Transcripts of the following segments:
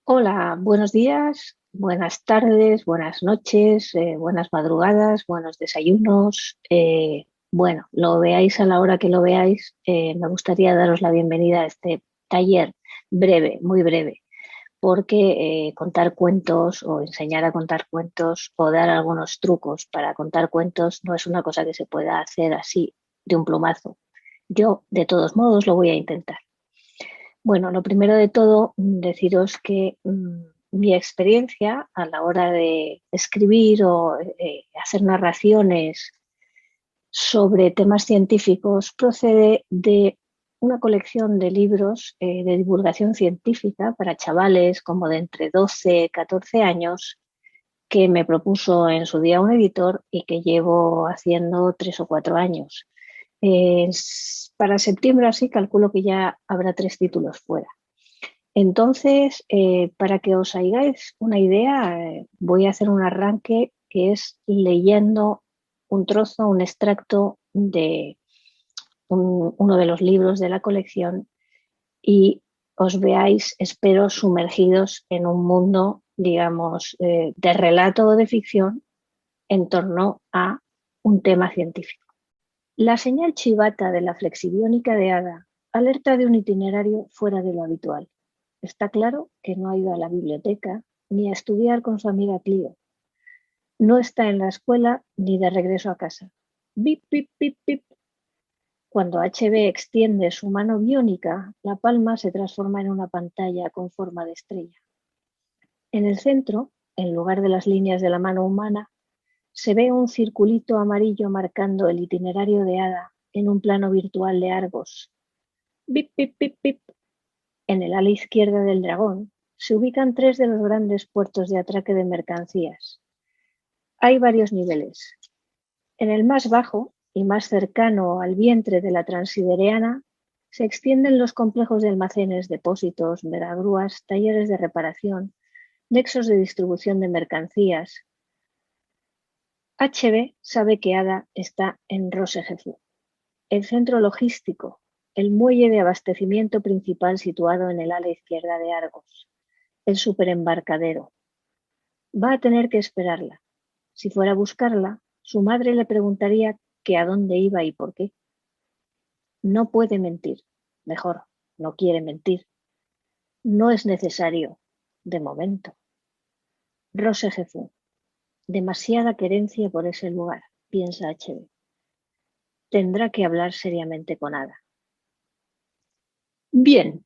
Hola, buenos días, buenas tardes, buenas noches, buenas madrugadas, buenos desayunos. Bueno, lo veáis a la hora que lo veáis, me gustaría daros la bienvenida a este taller breve, muy breve, porque contar cuentos o enseñar a contar cuentos o dar algunos trucos para contar cuentos no es una cosa que se pueda hacer así de un plumazo. Yo, de todos modos, lo voy a intentar. Bueno, lo primero de todo, deciros que mi experiencia a la hora de escribir o hacer narraciones sobre temas científicos procede de una colección de libros de divulgación científica para chavales como de entre 12 y 14 años que me propuso en su día un editor y que llevo haciendo 3 o 4 años. Para septiembre así calculo que ya habrá 3 títulos fuera. Entonces, para que os hagáis una idea, voy a hacer un arranque que es leyendo un trozo, un extracto de uno de los libros de la colección y os veáis, espero, sumergidos en un mundo, digamos, de relato o de ficción en torno a un tema científico. La señal chivata de la flexibiónica de Ada alerta de un itinerario fuera de lo habitual. Está claro que no ha ido a la biblioteca ni a estudiar con su amiga Clio. No está en la escuela ni de regreso a casa. Bip, bip, bip, bip. Cuando HB extiende su mano biónica, la palma se transforma en una pantalla con forma de estrella. En el centro, en lugar de las líneas de la mano humana, se ve un circulito amarillo marcando el itinerario de Ada en un plano virtual de Argos. Bip, bip, bip, bip. En el ala izquierda del dragón se ubican 3 de los grandes puertos de atraque de mercancías. Hay varios niveles. En el más bajo y más cercano al vientre de la Transideriana se extienden los complejos de almacenes, depósitos, megagrúas, talleres de reparación, nexos de distribución de mercancías. HB sabe que Ada está en Rosejefu, el centro logístico, el muelle de abastecimiento principal situado en el ala izquierda de Argos, el superembarcadero. Va a tener que esperarla. Si fuera a buscarla, su madre le preguntaría que a dónde iba y por qué. No puede mentir. Mejor, no quiere mentir. No es necesario, de momento. Rosejefu. Demasiada querencia por ese lugar, piensa HB. Tendrá que hablar seriamente con Ada. Bien,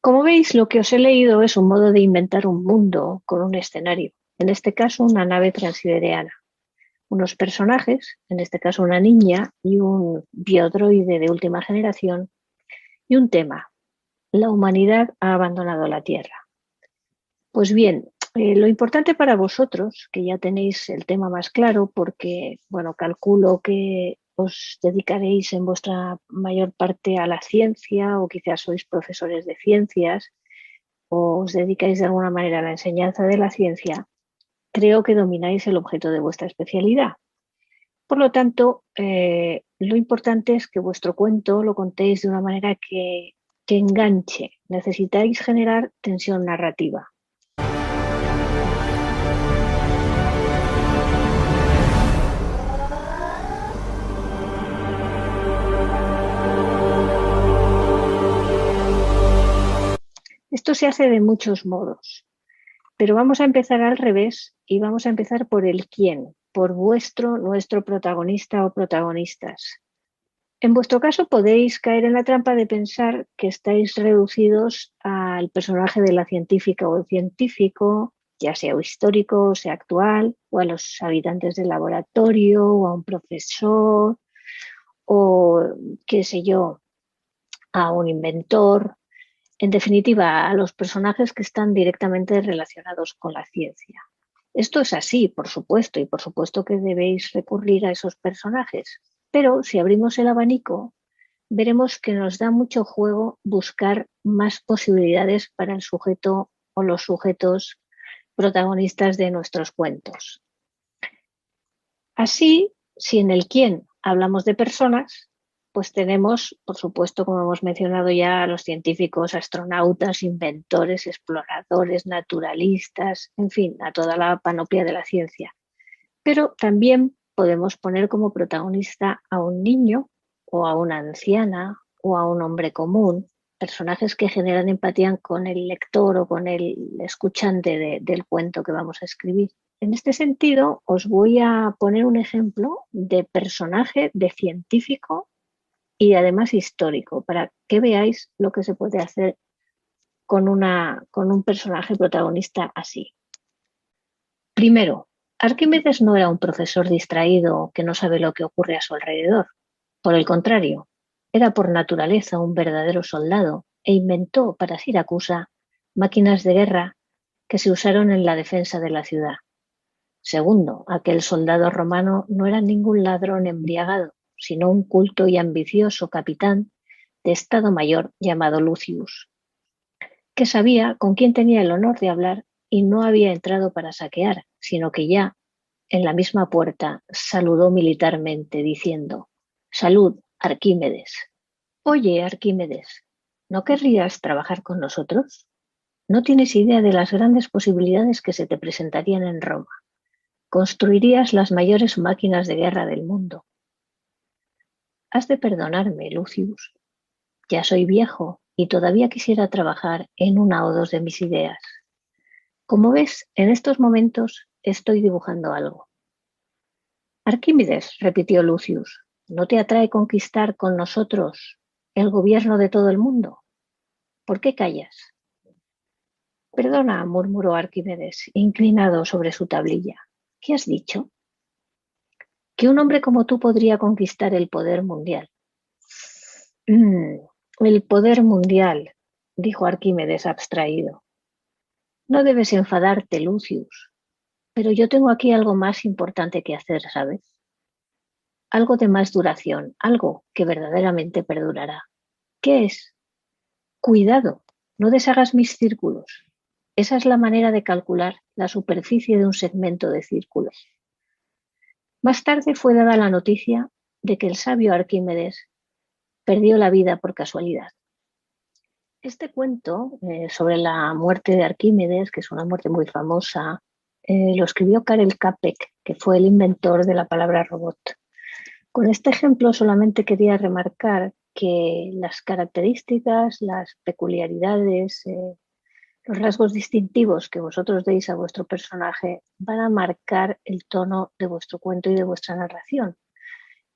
como veis, lo que os he leído es un modo de inventar un mundo con un escenario, en este caso una nave transideriana, unos personajes, en este caso una niña y un biodroide de última generación, y un tema: la humanidad ha abandonado la Tierra. Pues bien, lo importante para vosotros, que ya tenéis el tema más claro, porque, bueno, calculo que os dedicaréis en vuestra mayor parte a la ciencia o quizás sois profesores de ciencias o os dedicáis de alguna manera a la enseñanza de la ciencia, creo que domináis el objeto de vuestra especialidad. Por lo tanto, lo importante es que vuestro cuento lo contéis de una manera que enganche. Necesitáis generar tensión narrativa. Esto se hace de muchos modos, pero vamos a empezar al revés y vamos a empezar por el quién, por nuestro protagonista o protagonistas. En vuestro caso podéis caer en la trampa de pensar que estáis reducidos al personaje de la científica o el científico, ya sea histórico o sea actual, o a los habitantes del laboratorio, o a un profesor, o qué sé yo, a un inventor. En definitiva, a los personajes que están directamente relacionados con la ciencia. Esto es así, por supuesto, y por supuesto que debéis recurrir a esos personajes. Pero si abrimos el abanico, veremos que nos da mucho juego buscar más posibilidades para el sujeto o los sujetos protagonistas de nuestros cuentos. Así, si en el quién hablamos de personas, pues tenemos, por supuesto, como hemos mencionado ya, a los científicos, astronautas, inventores, exploradores, naturalistas, en fin, a toda la panoplia de la ciencia. Pero también podemos poner como protagonista a un niño o a una anciana o a un hombre común, personajes que generan empatía con el lector o con el escuchante del cuento que vamos a escribir. En este sentido, os voy a poner un ejemplo de personaje, de científico y además histórico, para que veáis lo que se puede hacer con un personaje protagonista así. Primero, Arquímedes no era un profesor distraído que no sabe lo que ocurre a su alrededor. Por el contrario, era por naturaleza un verdadero soldado e inventó para Siracusa máquinas de guerra que se usaron en la defensa de la ciudad. Segundo, aquel soldado romano no era ningún ladrón embriagado, sino un culto y ambicioso capitán de Estado Mayor llamado Lucius, que sabía con quién tenía el honor de hablar y no había entrado para saquear, sino que ya en la misma puerta saludó militarmente diciendo: «Salud, Arquímedes». «Oye, Arquímedes, ¿no querrías trabajar con nosotros? No tienes idea de las grandes posibilidades que se te presentarían en Roma. Construirías las mayores máquinas de guerra del mundo». «Has de perdonarme, Lucius. Ya soy viejo y todavía quisiera trabajar en una o dos de mis ideas. Como ves, en estos momentos estoy dibujando algo». «Arquímedes», repitió Lucius, «¿no te atrae conquistar con nosotros el gobierno de todo el mundo? ¿Por qué callas?» «Perdona», murmuró Arquímedes, inclinado sobre su tablilla. «¿Qué has dicho?» «Que un hombre como tú podría conquistar el poder mundial». El poder mundial», dijo Arquímedes abstraído. «No debes enfadarte, Lucius, pero yo tengo aquí algo más importante que hacer, ¿sabes? Algo de más duración, algo que verdaderamente perdurará». «¿Qué es?» «Cuidado, no deshagas mis círculos». Esa es la manera de calcular la superficie de un segmento de círculos. Más tarde fue dada la noticia de que el sabio Arquímedes perdió la vida por casualidad. Este cuento sobre la muerte de Arquímedes, que es una muerte muy famosa, lo escribió Karel Čapek, que fue el inventor de la palabra robot. Con este ejemplo solamente quería remarcar que las características, las peculiaridades, los rasgos distintivos que vosotros deis a vuestro personaje van a marcar el tono de vuestro cuento y de vuestra narración,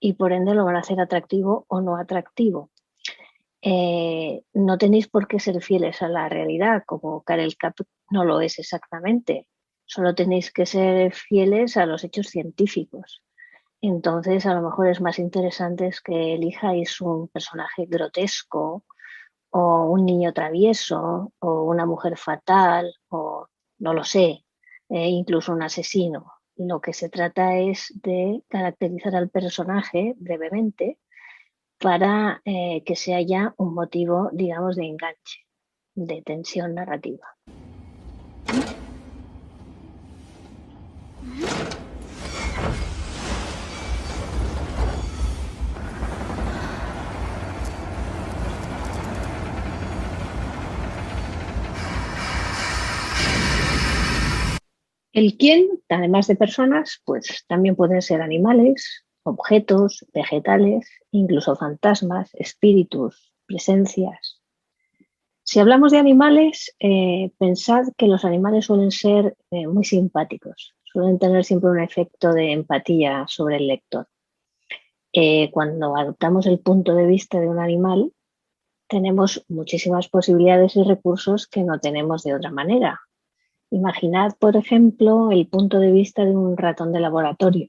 y por ende lo van a hacer atractivo o no atractivo. No tenéis por qué ser fieles a la realidad, como Karel Čapek no lo es exactamente. Solo tenéis que ser fieles a los hechos científicos. Entonces, a lo mejor es más interesante que elijáis un personaje grotesco, o un niño travieso, o una mujer fatal, o no lo sé, incluso un asesino. Lo que se trata es de caracterizar al personaje brevemente para que sea ya un motivo, digamos, de enganche, de tensión narrativa. El quién, además de personas, pues también pueden ser animales, objetos, vegetales, incluso fantasmas, espíritus, presencias. Si hablamos de animales, pensad que los animales suelen ser muy simpáticos, suelen tener siempre un efecto de empatía sobre el lector. Cuando adoptamos el punto de vista de un animal, tenemos muchísimas posibilidades y recursos que no tenemos de otra manera. Imaginad, por ejemplo, el punto de vista de un ratón de laboratorio.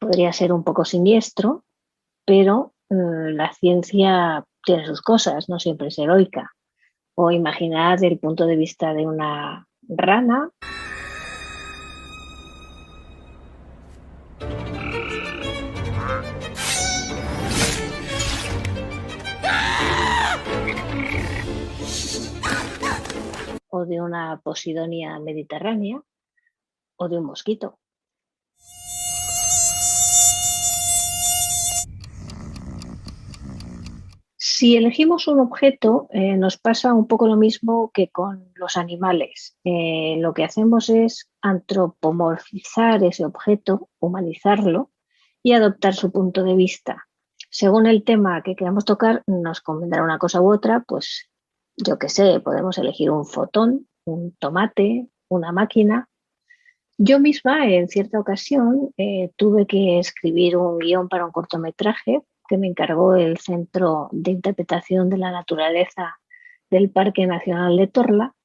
podría ser un poco siniestro, pero la ciencia tiene sus cosas, no siempre es heroica. O imaginad el punto de vista de una rana o de una posidonia mediterránea o de un mosquito. Si elegimos un objeto, nos pasa un poco lo mismo que con los animales. Lo que hacemos es antropomorfizar ese objeto, humanizarlo y adoptar su punto de vista. Según el tema que queramos tocar, nos convendrá una cosa u otra, pues yo qué sé, podemos elegir un fotón, un tomate, una máquina. Yo misma, en cierta ocasión, tuve que escribir un guión para un cortometraje que me encargó el Centro de Interpretación de la Naturaleza del Parque Nacional de Torla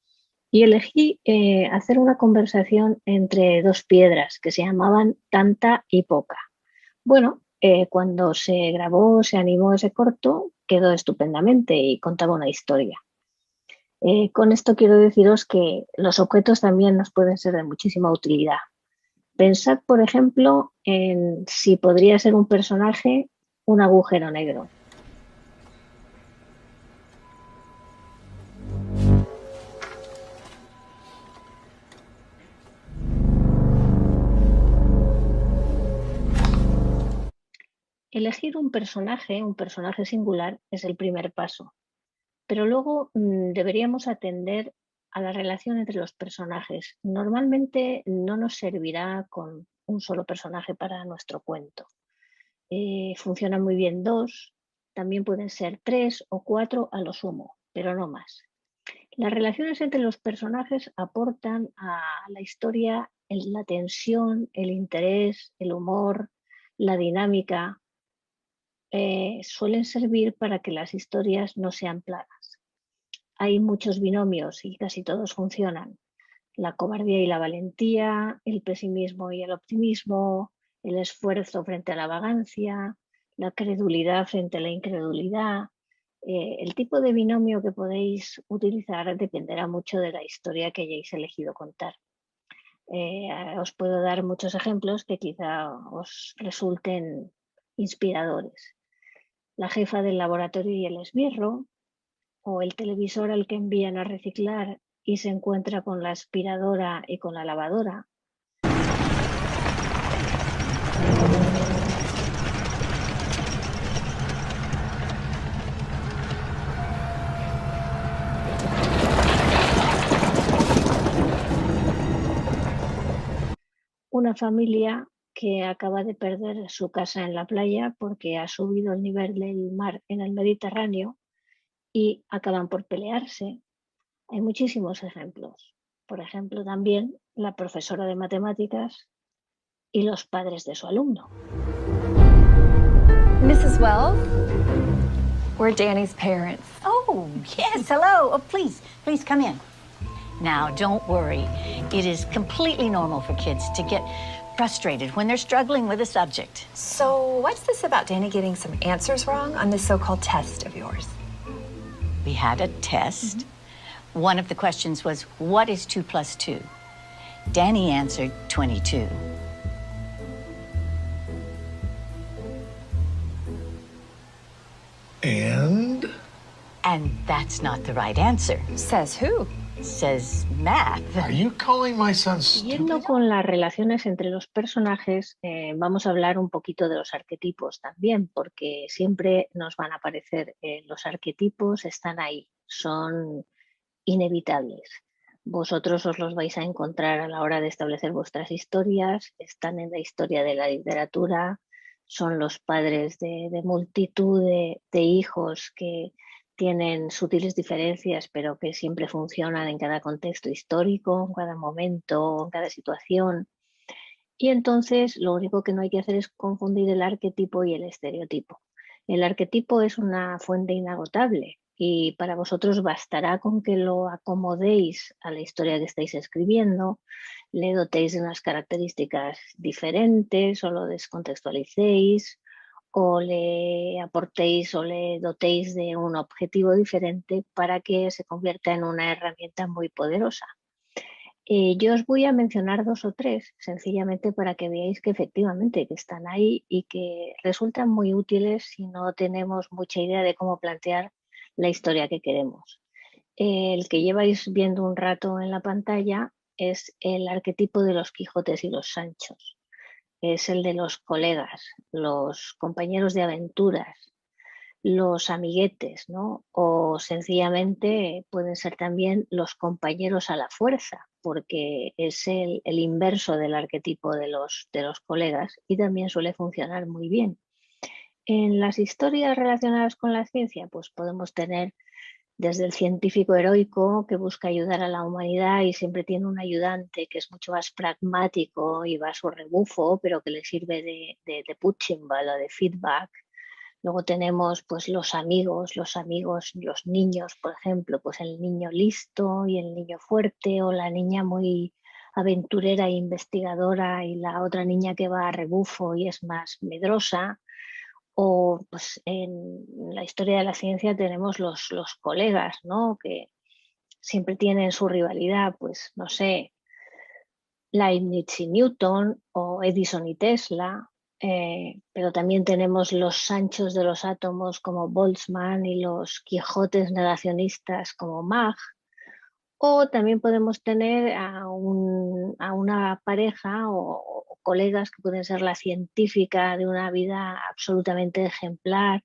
y elegí hacer una conversación entre dos piedras que se llamaban Tanta y Poca. Bueno, cuando se grabó, se animó ese corto, quedó estupendamente y contaba una historia. Con esto quiero deciros que los objetos también nos pueden ser de muchísima utilidad. Pensad, por ejemplo, en si podría ser un personaje un agujero negro. Elegir un personaje singular, es el primer paso, pero luego deberíamos atender a la relación entre los personajes. Normalmente no nos servirá con un solo personaje para nuestro cuento. Funcionan muy bien dos, también pueden ser tres o cuatro a lo sumo, pero no más. Las relaciones entre los personajes aportan a la historia la tensión, el interés, el humor, la dinámica. Suelen servir para que las historias no sean planas. Hay muchos binomios y casi todos funcionan. La cobardía y la valentía, el pesimismo y el optimismo, el esfuerzo frente a la vagancia, la credulidad frente a la incredulidad. El tipo de binomio que podéis utilizar dependerá mucho de la historia que hayáis elegido contar. Os puedo dar muchos ejemplos que quizá os resulten inspiradores. La jefa del laboratorio y el esbirro, o el televisor al que envían a reciclar y se encuentra con la aspiradora y con la lavadora. Una familia que acaba de perder su casa en la playa porque ha subido el nivel del mar en el Mediterráneo y acaban por pelearse. Hay muchísimos ejemplos. Por ejemplo, también la profesora de matemáticas y los padres de su alumno. Mrs. Wells? We're Danny's parents. Oh, yes, hello. Oh, please come in. Now, don't worry. It is completely normal for kids to get frustrated when they're struggling with a subject. So, what's this about Danny getting some answers wrong on this so-called test of yours? We had a test. One of the questions was, what is 2 plus 2? Danny answered 22. And? And that's not the right answer. Says who? Says math. Are you calling my son Siguiendo stupid? con las relaciones entre los personajes, vamos a hablar un poquito de los arquetipos también, porque siempre nos van a aparecer los arquetipos, están ahí, son inevitables. Vosotros os los vais a encontrar a la hora de establecer vuestras historias, están en la historia de la literatura, son los padres de multitud de hijos que tienen sutiles diferencias, pero que siempre funcionan en cada contexto histórico, en cada momento, en cada situación. Y entonces lo único que no hay que hacer es confundir el arquetipo y el estereotipo. El arquetipo es una fuente inagotable y para vosotros bastará con que lo acomodéis a la historia que estáis escribiendo le dotéis de unas características diferentes o lo descontextualicéis o le aportéis o le dotéis de un objetivo diferente para que se convierta en una herramienta muy poderosa. Yo os voy a mencionar 2 o 3, sencillamente para que veáis que efectivamente que están ahí y que resultan muy útiles si no tenemos mucha idea de cómo plantear la historia que queremos. El que lleváis viendo un rato en la pantalla es el arquetipo de los Quijotes y los Sanchos. Es el de los colegas, los compañeros de aventuras, los amiguetes, ¿no? O sencillamente pueden ser también los compañeros a la fuerza, porque es el inverso del arquetipo de los colegas y también suele funcionar muy bien. En las historias relacionadas con la ciencia, pues podemos tener desde el científico heroico que busca ayudar a la humanidad y siempre tiene un ayudante que es mucho más pragmático y va a su rebufo, pero que le sirve de punching ball o de feedback. Luego tenemos pues los amigos, los niños, por ejemplo, pues el niño listo y el niño fuerte o la niña muy aventurera e investigadora y la otra niña que va a rebufo y es más medrosa. O pues en la historia de la ciencia tenemos los colegas, ¿no? Que siempre tienen su rivalidad, pues no sé, Leibniz y Newton o Edison y Tesla, pero también tenemos los Sanchos de los átomos como Boltzmann y los Quijotes negacionistas como Mach. O también podemos tener a una pareja o colegas que pueden ser la científica de una vida absolutamente ejemplar,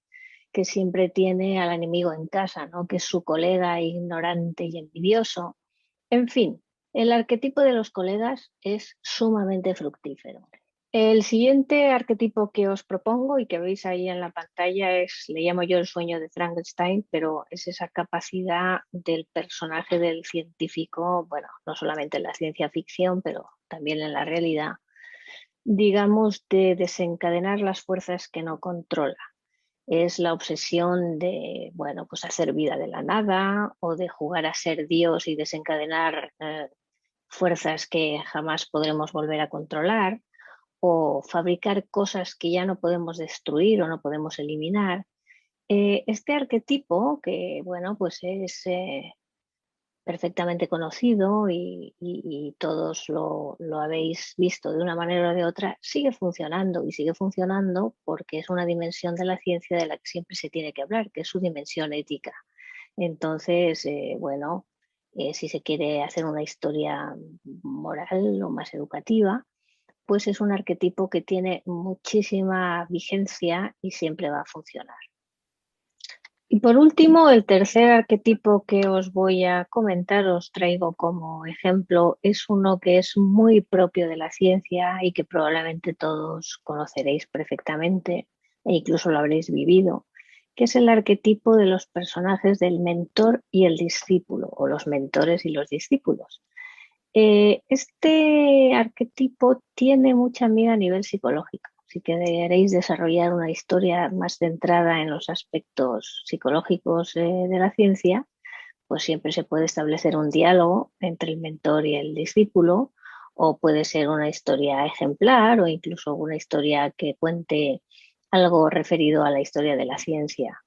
que siempre tiene al enemigo en casa, ¿no? Que es su colega ignorante y envidioso. En fin, el arquetipo de los colegas es sumamente fructífero. El siguiente arquetipo que os propongo y que veis ahí en la pantalla le llamo yo el sueño de Frankenstein, pero es esa capacidad del personaje del científico, bueno, no solamente en la ciencia ficción, pero también en la realidad, digamos, de desencadenar las fuerzas que no controla. Es la obsesión de, bueno, pues hacer vida de la nada o de jugar a ser Dios y desencadenar fuerzas que jamás podremos volver a controlar o fabricar cosas que ya no podemos destruir o no podemos eliminar. Este arquetipo, que bueno, pues es perfectamente conocido y todos lo habéis visto de una manera o de otra, sigue funcionando y sigue funcionando porque es una dimensión de la ciencia de la que siempre se tiene que hablar, que es su dimensión ética. Entonces, bueno, si se quiere hacer una historia moral o más educativa, pues es un arquetipo que tiene muchísima vigencia y siempre va a funcionar. Y por último, el tercer arquetipo que os voy a comentar, os traigo como ejemplo, es uno que es muy propio de la ciencia y que probablemente todos conoceréis perfectamente e incluso lo habréis vivido, que es el arquetipo de los personajes del mentor y el discípulo, o los mentores y los discípulos. Este arquetipo tiene mucha amiga a nivel psicológico. Si queréis desarrollar una historia más centrada en los aspectos psicológicos de la ciencia, pues siempre se puede establecer un diálogo entre el mentor y el discípulo, o puede ser una historia ejemplar o incluso una historia que cuente algo referido a la historia de la ciencia.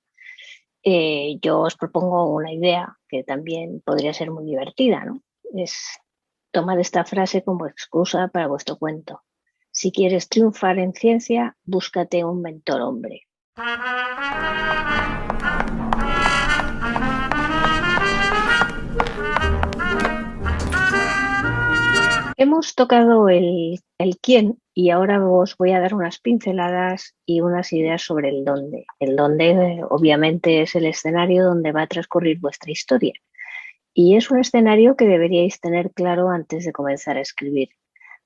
Yo os propongo una idea que también podría ser muy divertida, ¿no? Es tomad esta frase como excusa para vuestro cuento. Si quieres triunfar en ciencia, búscate un mentor hombre. Hemos tocado el quién y ahora os voy a dar unas pinceladas y unas ideas sobre el dónde. El dónde, obviamente, es el escenario donde va a transcurrir vuestra historia. Y es un escenario que deberíais tener claro antes de comenzar a escribir.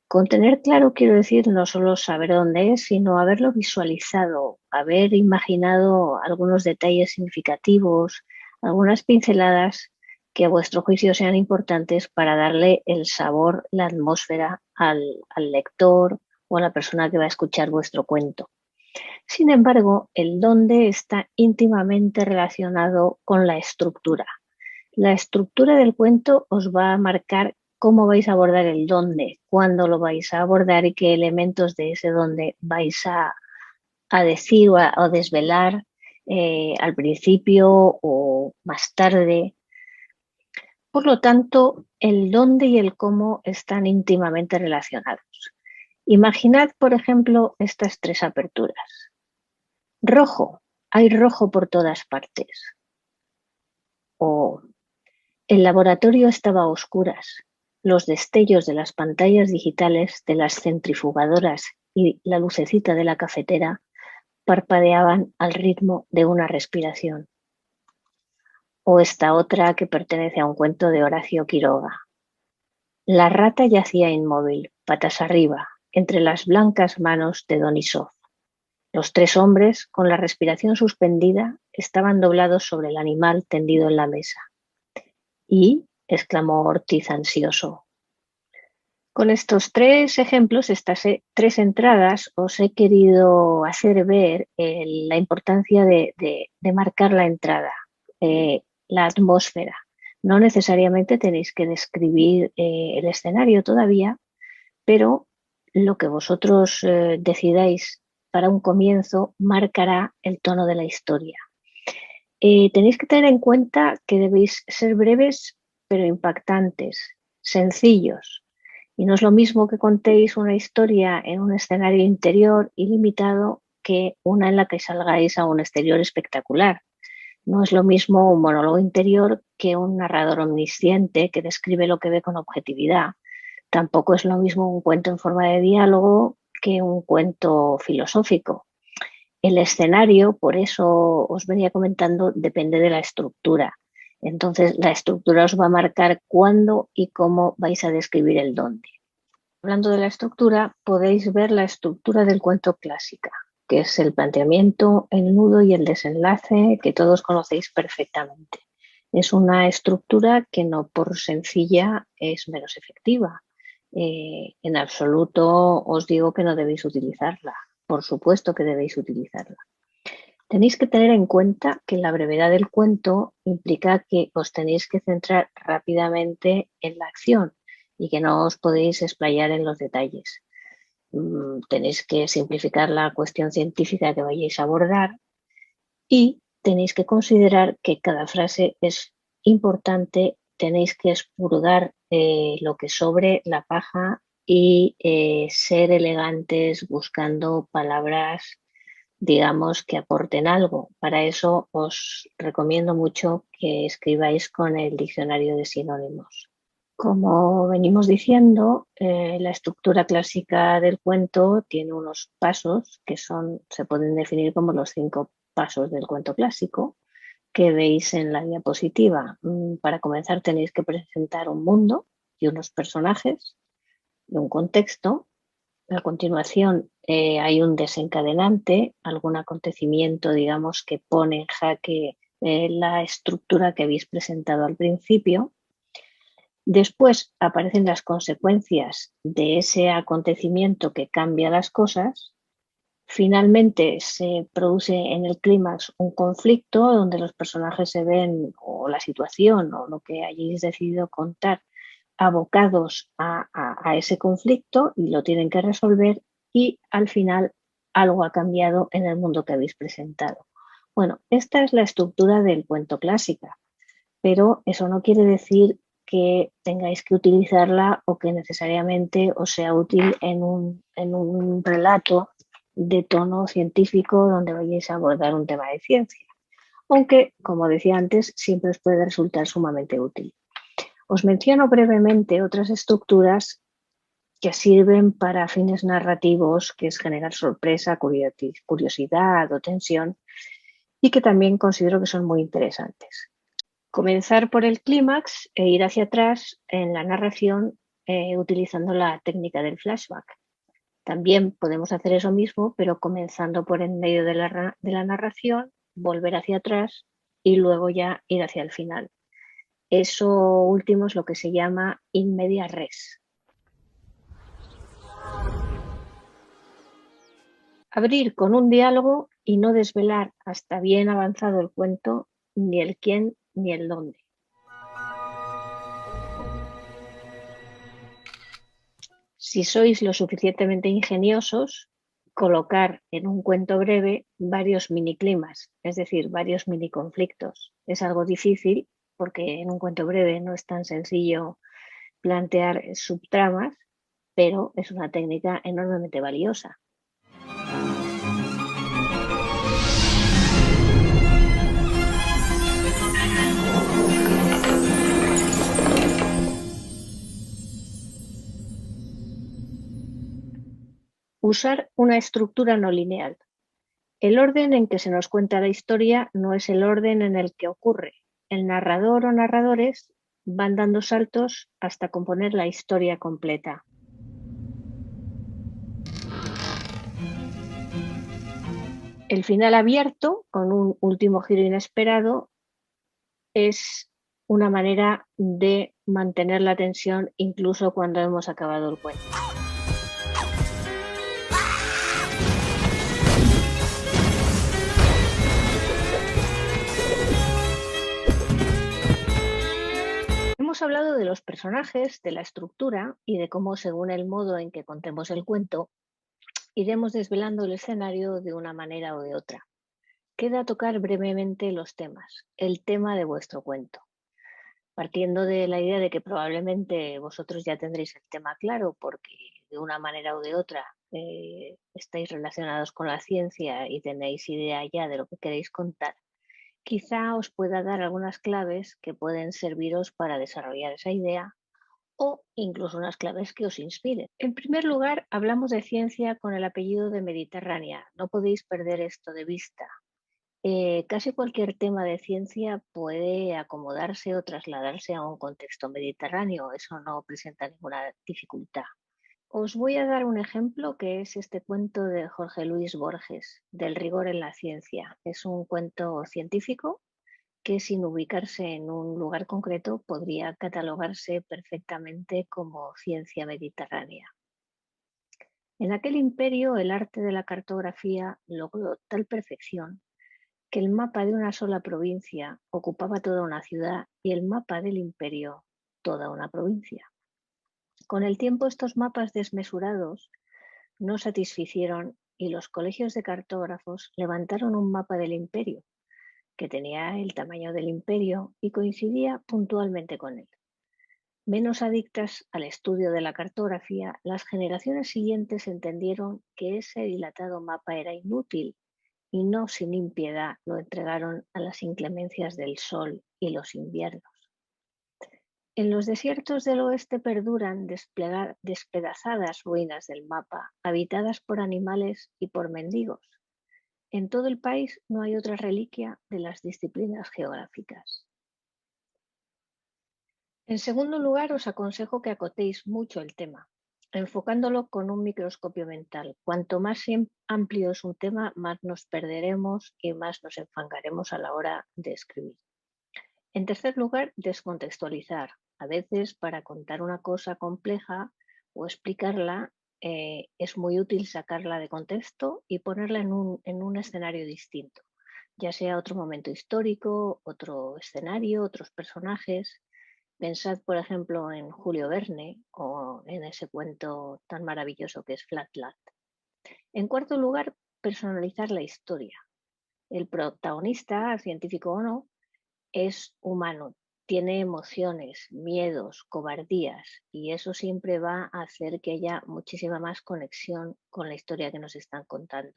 Con tener claro quiero decir no solo saber dónde es, sino haberlo visualizado, haber imaginado algunos detalles significativos, algunas pinceladas que a vuestro juicio sean importantes para darle el sabor, la atmósfera al lector o a la persona que va a escuchar vuestro cuento. Sin embargo, el dónde está íntimamente relacionado con la estructura. La estructura del cuento os va a marcar cómo vais a abordar el dónde, cuándo lo vais a abordar y qué elementos de ese dónde vais a decir o a desvelar al principio o más tarde. Por lo tanto, el dónde y el cómo están íntimamente relacionados. Imaginad, por ejemplo, estas tres aperturas. Rojo, hay rojo por todas partes. O el laboratorio estaba a oscuras. Los destellos de las pantallas digitales, de las centrifugadoras y la lucecita de la cafetera parpadeaban al ritmo de una respiración. O esta otra que pertenece a un cuento de Horacio Quiroga. La rata yacía inmóvil, patas arriba, entre las blancas manos de Donisov. Los tres hombres, con la respiración suspendida, estaban doblados sobre el animal tendido en la mesa. Y, exclamó Ortiz ansioso. Con estos tres ejemplos, estas tres entradas, os he querido hacer ver la importancia de marcar la entrada, la atmósfera. No necesariamente tenéis que describir el escenario todavía, pero lo que vosotros decidáis para un comienzo marcará el tono de la historia. Tenéis que tener en cuenta que debéis ser breves pero impactantes, sencillos. Y no es lo mismo que contéis una historia en un escenario interior ilimitado que una en la que salgáis a un exterior espectacular. No es lo mismo un monólogo interior que un narrador omnisciente que describe lo que ve con objetividad. Tampoco es lo mismo un cuento en forma de diálogo que un cuento filosófico. El escenario, por eso os venía comentando, depende de la estructura. Entonces, la estructura os va a marcar cuándo y cómo vais a describir el dónde. Hablando de la estructura, podéis ver la estructura del cuento clásica, que es el planteamiento, el nudo y el desenlace que todos conocéis perfectamente. Es una estructura que no por sencilla es menos efectiva. En absoluto os digo que no debéis utilizarla. Por supuesto que debéis utilizarla. Tenéis que tener en cuenta que la brevedad del cuento implica que os tenéis que centrar rápidamente en la acción y que no os podéis explayar en los detalles. Tenéis que simplificar la cuestión científica que vayáis a abordar y tenéis que considerar que cada frase es importante, tenéis que expurgar lo que sobre la paja y ser elegantes buscando palabras, digamos, que aporten algo. Para eso os recomiendo mucho que escribáis con el diccionario de sinónimos. Como venimos diciendo, la estructura clásica del cuento tiene unos pasos que se pueden definir como los 5 pasos del cuento clásico que veis en la diapositiva. Para comenzar tenéis que presentar un mundo y unos personajes y un contexto. A continuación hay un desencadenante, algún acontecimiento, digamos, que pone en jaque la estructura que habéis presentado al principio. Después aparecen las consecuencias de ese acontecimiento que cambia las cosas. Finalmente se produce en el clímax un conflicto donde los personajes se ven, o la situación, o lo que hayáis decidido contar, abocados a ese conflicto y lo tienen que resolver, y al final algo ha cambiado en el mundo que habéis presentado. Bueno, esta es la estructura del cuento clásica, pero eso no quiere decir que tengáis que utilizarla o que necesariamente os sea útil en un relato de tono científico donde vayáis a abordar un tema de ciencia. Aunque, como decía antes, siempre os puede resultar sumamente útil. Os menciono brevemente otras estructuras que sirven para fines narrativos, que es generar sorpresa, curiosidad o tensión, y que también considero que son muy interesantes. Comenzar por el clímax e ir hacia atrás en la narración utilizando la técnica del flashback. También podemos hacer eso mismo, pero comenzando por en medio de la narración, volver hacia atrás y luego ya ir hacia el final. Eso último es lo que se llama in media res. Abrir con un diálogo y no desvelar hasta bien avanzado el cuento ni el quién ni el dónde. Si sois lo suficientemente ingeniosos, colocar en un cuento breve varios miniclimas, es decir, varios miniconflictos. Es algo difícil porque en un cuento breve no es tan sencillo plantear subtramas, pero es una técnica enormemente valiosa. Usar una estructura no lineal. El orden en que se nos cuenta la historia no es el orden en el que ocurre. El narrador o narradores van dando saltos hasta componer la historia completa. El final abierto, con un último giro inesperado, es una manera de mantener la tensión incluso cuando hemos acabado el cuento. Hemos hablado de los personajes, de la estructura y de cómo, según el modo en que contemos el cuento, iremos desvelando el escenario de una manera o de otra. Queda tocar brevemente los temas, el tema de vuestro cuento. Partiendo de la idea de que probablemente vosotros ya tendréis el tema claro porque de una manera o de otra estáis relacionados con la ciencia y tenéis idea ya de lo que queréis contar, quizá os pueda dar algunas claves que pueden serviros para desarrollar esa idea o incluso unas claves que os inspiren. En primer lugar, hablamos de ciencia con el apellido de Mediterránea. No podéis perder esto de vista. Casi cualquier tema de ciencia puede acomodarse o trasladarse a un contexto mediterráneo. Eso no presenta ninguna dificultad. Os voy a dar un ejemplo que es este cuento de Jorge Luis Borges, del rigor en la ciencia. Es un cuento científico que sin ubicarse en un lugar concreto podría catalogarse perfectamente como ciencia mediterránea. En aquel imperio el arte de la cartografía logró tal perfección que el mapa de una sola provincia ocupaba toda una ciudad y el mapa del imperio toda una provincia. Con el tiempo estos mapas desmesurados no satisficieron y los colegios de cartógrafos levantaron un mapa del imperio que tenía el tamaño del imperio y coincidía puntualmente con él. Menos adictas al estudio de la cartografía, las generaciones siguientes entendieron que ese dilatado mapa era inútil y no sin impiedad lo entregaron a las inclemencias del sol y los inviernos. En los desiertos del oeste perduran despedazadas ruinas del mapa, habitadas por animales y por mendigos. En todo el país no hay otra reliquia de las disciplinas geográficas. En segundo lugar, os aconsejo que acotéis mucho el tema, enfocándolo con un microscopio mental. Cuanto más amplio es un tema, más nos perderemos y más nos enfangaremos a la hora de escribir. En tercer lugar, descontextualizar. A veces, para contar una cosa compleja o explicarla, es muy útil sacarla de contexto y ponerla en un escenario distinto, ya sea otro momento histórico, otro escenario, otros personajes. Pensad, por ejemplo, en Julio Verne o en ese cuento tan maravilloso que es Flatland. En cuarto lugar, personalizar la historia. El protagonista, científico o no, es humano, tiene emociones, miedos, cobardías y eso siempre va a hacer que haya muchísima más conexión con la historia que nos están contando.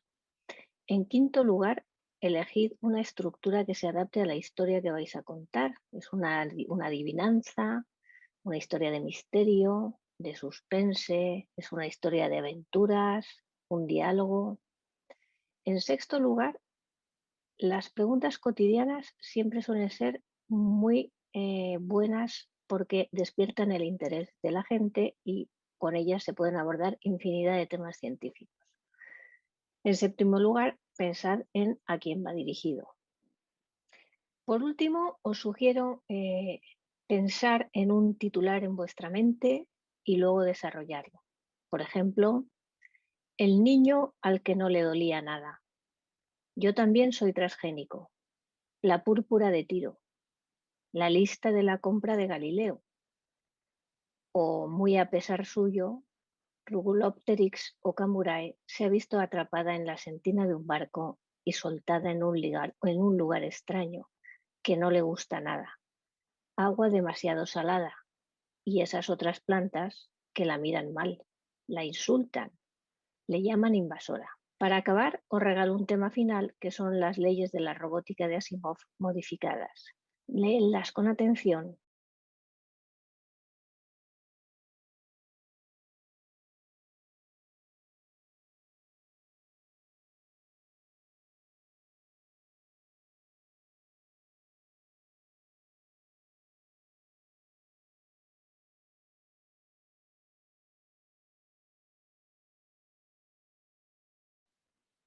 En quinto lugar, elegid una estructura que se adapte a la historia que vais a contar. Es una adivinanza, una historia de misterio, de suspense, es una historia de aventuras, un diálogo. En sexto lugar, las preguntas cotidianas siempre suelen ser muy buenas porque despiertan el interés de la gente y con ellas se pueden abordar infinidad de temas científicos. En séptimo lugar, pensad en a quién va dirigido. Por último, os sugiero pensar en un titular en vuestra mente y luego desarrollarlo. Por ejemplo, el niño al que no le dolía nada. Yo también soy transgénico. La púrpura de Tiro. La lista de la compra de Galileo. O muy a pesar suyo, Rugulopteryx okamurae se ha visto atrapada en la sentina de un barco y soltada en un lugar extraño que no le gusta nada. Agua demasiado salada y esas otras plantas que la miran mal, la insultan, le llaman invasora. Para acabar, os regalo un tema final que son las leyes de la robótica de Asimov modificadas. Léenlas con atención.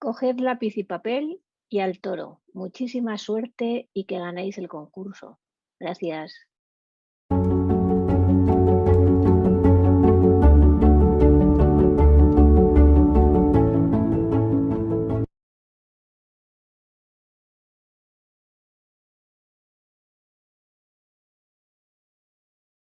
Coged lápiz y papel y al toro. Muchísima suerte y que ganéis el concurso. Gracias.